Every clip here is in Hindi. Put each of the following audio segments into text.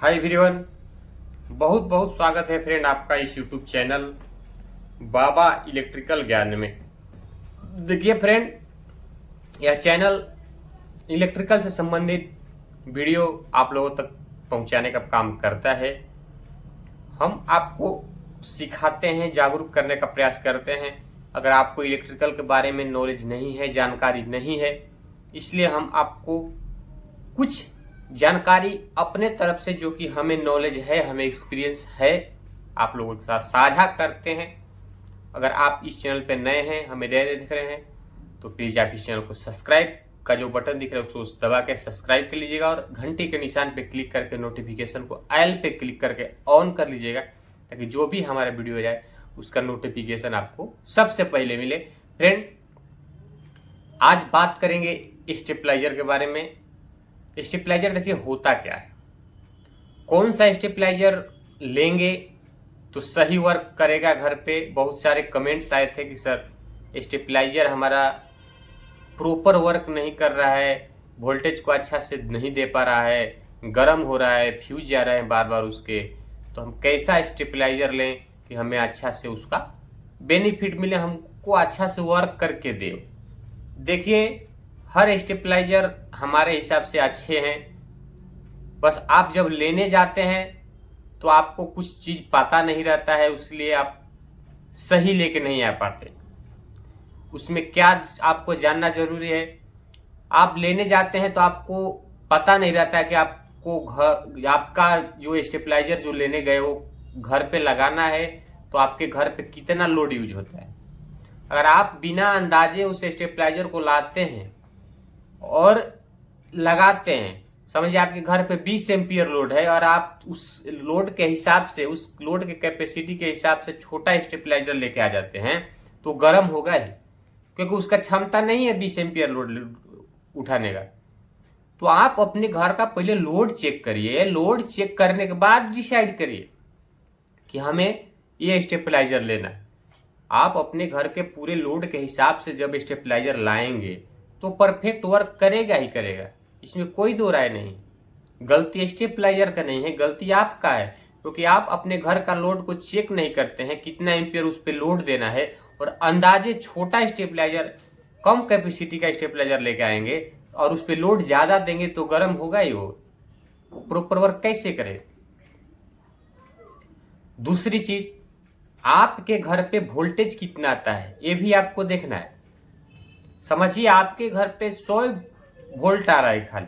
हाय एवरीवन, बहुत बहुत स्वागत है फ्रेंड आपका इस यूट्यूब चैनल बाबा इलेक्ट्रिकल ज्ञान में। देखिए फ्रेंड, यह चैनल इलेक्ट्रिकल से संबंधित वीडियो आप लोगों तक पहुंचाने का काम करता है। हम आपको सिखाते हैं, जागरूक करने का प्रयास करते हैं। अगर आपको इलेक्ट्रिकल के बारे में नॉलेज नहीं है, जानकारी नहीं है, इसलिए हम आपको कुछ जानकारी अपने तरफ से, जो कि हमें नॉलेज है, हमें एक्सपीरियंस है, आप लोगों के साथ साझा करते हैं। अगर आप इस चैनल पे नए हैं, हमें नए देख रहे हैं, तो प्लीज आप इस चैनल को सब्सक्राइब का जो बटन दिख रहा है उसको उस दबा के सब्सक्राइब कर लीजिएगा और घंटी के निशान पे क्लिक करके नोटिफिकेशन को ऑल पे क्लिक करके ऑन कर लीजिएगा, ताकि जो भी हमारा वीडियो जाए उसका नोटिफिकेशन आपको सबसे पहले मिले। फ्रेंड, आज बात करेंगे स्टेबलाइजर के बारे में। स्टेबलाइजर देखिए होता क्या है, कौन सा स्टेबलाइजर लेंगे तो सही वर्क करेगा घर पे। बहुत सारे कमेंट्स आए थे कि सर स्टेबलाइजर हमारा प्रॉपर वर्क नहीं कर रहा है, वोल्टेज को अच्छा से नहीं दे पा रहा है, गर्म हो रहा है, फ्यूज जा रहे हैं बार बार उसके, तो हम कैसा स्टेबलाइजर लें कि हमें अच्छा से उसका बेनिफिट मिले, हमको अच्छा से वर्क करके दे। देखिए, हर स्टेबलाइजर हमारे हिसाब से अच्छे हैं, बस आप जब लेने जाते हैं तो आपको कुछ चीज पता नहीं रहता है, इसलिए आप सही लेके नहीं आ पाते। उसमें क्या आपको जानना जरूरी है। आप लेने जाते हैं तो आपको पता नहीं रहता है कि आपको आपका जो स्टेबलाइजर जो लेने गए वो घर पे लगाना है तो आपके घर पे कितना लोड यूज होता है। अगर आप बिना अंदाजे उस स्टेबलाइजर को लाते हैं और लगाते हैं, समझिए आपके घर पे 20 एम्पियर लोड है और आप उस लोड के हिसाब से, उस लोड के कैपेसिटी के हिसाब से छोटा स्टेबलाइजर लेके आ जाते हैं, तो गर्म होगा ही, क्योंकि उसका क्षमता नहीं है 20 एम्पियर लोड उठाने का। तो आप अपने घर का पहले लोड चेक करिए, लोड चेक करने के बाद डिसाइड करिए कि हमें ये स्टेबलाइजर लेना है। आप अपने घर के पूरे लोड के हिसाब से जब स्टेबलाइजर लाएंगे तो परफेक्ट वर्क करेगा ही करेगा, इसमें कोई दो राय नहीं। गलती स्टेबलाइजर का नहीं है, गलती आपका है, क्योंकि आप अपने घर का लोड को चेक नहीं करते हैं, कितना एम्पियर उस पर लोड देना है, और अंदाजे छोटा स्टेबलाइजर, कम कैपेसिटी का स्टेबलाइजर लेके आएंगे और उस पर लोड ज्यादा देंगे तो गर्म होगा ही, वो प्रॉपर वर्क कैसे करे। दूसरी चीज, आपके घर पे वोल्टेज कितना आता है ये भी आपको देखना है। समझिए आपके घर पे 100 वोल्ट आ रहा है खाली,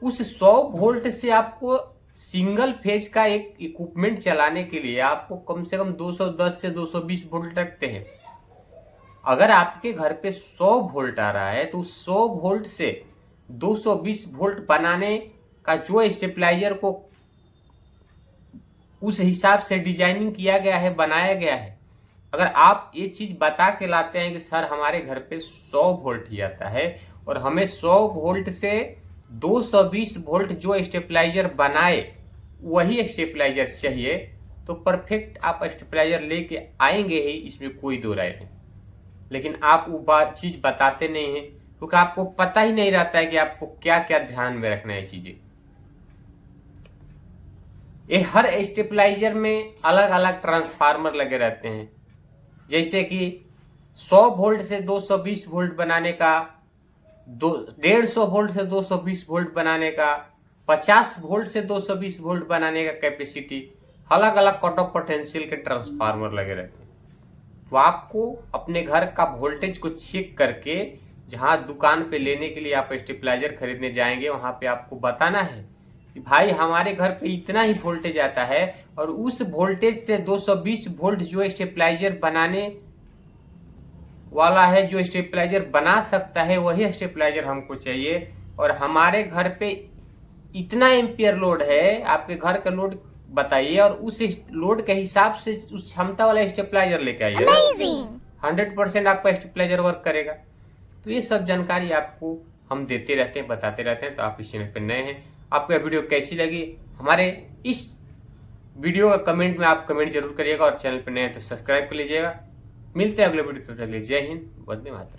उस 100 वोल्ट से आपको सिंगल फेज का एक इक्विपमेंट चलाने के लिए आपको कम से कम 210 से 220 वोल्ट रखते हैं। अगर आपके घर पे 100 वोल्ट आ रहा है तो 100 वोल्ट से 220 वोल्ट बनाने का जो स्टेबलाइजर को उस हिसाब से डिजाइनिंग किया गया है, बनाया गया है, अगर आप ये चीज बता के लाते हैं कि सर हमारे घर पे 100 वोल्ट ही आता है और हमें 100 वोल्ट से 220 वोल्ट जो स्टेबलाइजर बनाए वही स्टेबलाइजर चाहिए, तो परफेक्ट आप स्टेबलाइजर लेके आएंगे ही, इसमें कोई दो राय नहीं। लेकिन आप वो बात चीज बताते नहीं है, क्योंकि आपको पता ही नहीं रहता है कि आपको क्या क्या ध्यान में रखना है चीजें। ये हर स्टेबलाइजर में अलग अलग ट्रांसफार्मर लगे रहते हैं, जैसे कि 100 वोल्ट से 220 वोल्ट बनाने का, 150 वोल्ट से 220 वोल्ट बनाने का, 50 वोल्ट से 220 वोल्ट बनाने का कैपेसिटी, अलग अलग कट ऑफ पोटेंशियल के ट्रांसफार्मर लगे रहते हैं। तो आपको अपने घर का वोल्टेज को चेक करके, जहां दुकान पे लेने के लिए आप स्टेबलाइजर खरीदने जाएंगे, वहां पे आपको बताना है कि भाई हमारे घर पे इतना ही वोल्टेज आता है और उस वोल्टेज से 220 वोल्ट जो स्टेबलाइजर बनाने वाला है, जो स्टेबलाइजर बना सकता है, वही स्टेबलाइजर हमको चाहिए। और हमारे घर पे इतना एम्पियर लोड है, आपके घर का लोड बताइए और उस लोड के हिसाब से उस क्षमता वाला स्टेबलाइजर लेके आइए, 100% आपका स्टेबलाइजर वर्क करेगा। तो ये सब जानकारी आपको हम देते रहते हैं, बताते रहते हैं। तो आप इस चैनल पर नए हैं, आपको यह वीडियो कैसी लगी, हमारे इस वीडियो का कमेंट में आप कमेंट जरूर करिएगा, और चैनल पर नए हैं तो सब्सक्राइब कर लीजिएगा। मिलते हैं अगले वीडियो के लिए। जय हिंद, वंदे मातरम।